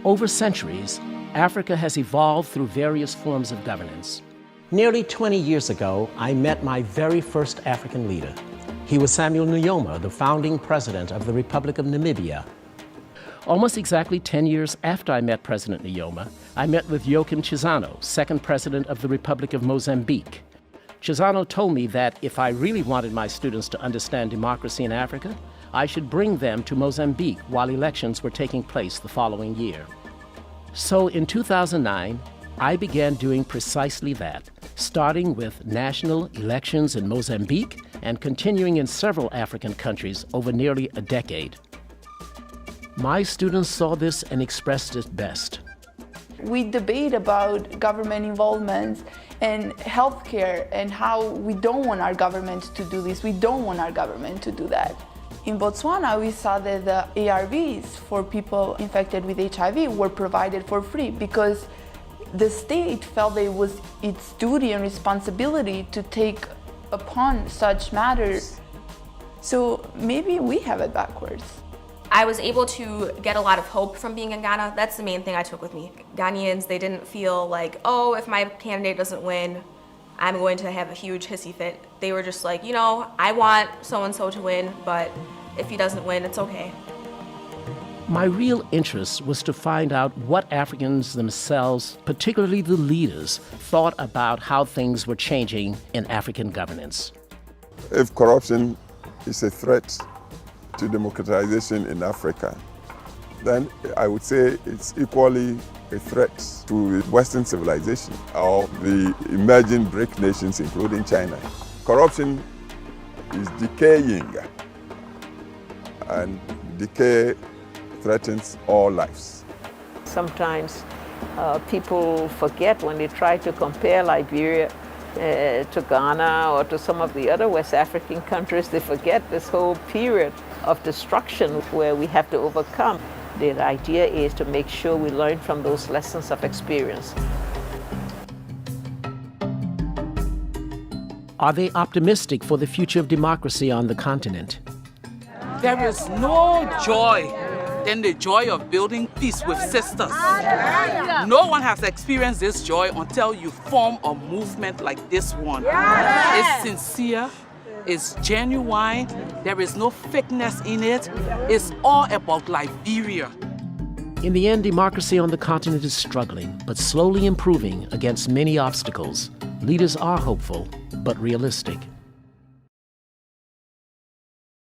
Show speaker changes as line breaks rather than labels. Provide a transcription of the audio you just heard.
Over centuries, Africa has evolved through various forms of governance. Nearly 20 years ago, I met my very first African leader. He was Samuel Nujoma, the founding president of the Republic of Namibia. Almost exactly 10 years after I met President Nujoma, I met with Joachim Chissano, second president of the Republic of Mozambique. Chissano told me that if I really wanted my students to understand democracy in Africa, I should bring them to Mozambique while elections were taking place the following year. So in 2009, I began doing precisely that, starting with national elections in Mozambique and continuing in several African countries over nearly a decade. My students saw this and expressed it best.
We debate about government involvement and healthcare and how we don't want our government to do this, we don't want our government to do that. In Botswana, we saw that the ARVs for people infected with HIV were provided for free because the state felt that it was its duty and responsibility to take upon such matters. So maybe we have it backwards.
I was able to get a lot of hope from being in Ghana. That's the main thing I took with me. Ghanaians, they didn't feel like, oh, if my candidate doesn't win, I'm going to have a huge hissy fit. They were just like, you know, I want so-and-so to win, but if he doesn't win, it's okay.
My real interest was to find out what Africans themselves, particularly the leaders, thought about how things were changing in African governance.
If corruption is a threat to democratization in Africa, then I would say it's equally a threat to Western civilization or the emerging BRIC nations, including China. Corruption is decaying, and decay threatens all lives.
Sometimes people forget when they try to compare Liberia to Ghana or to some of the other West African countries, they forget this whole period of destruction where we have to overcome. The idea is to make sure we learn from those lessons of experience.
Are they optimistic for the future of democracy on the continent?
There is no joy than the joy of building peace with sisters. No one has experienced this joy until you form a movement like this one. It's sincere, it's genuine, there is no fakeness in it. It's all about Liberia.
In the end, democracy on the continent is struggling, but slowly improving against many obstacles. Leaders are hopeful, but realistic.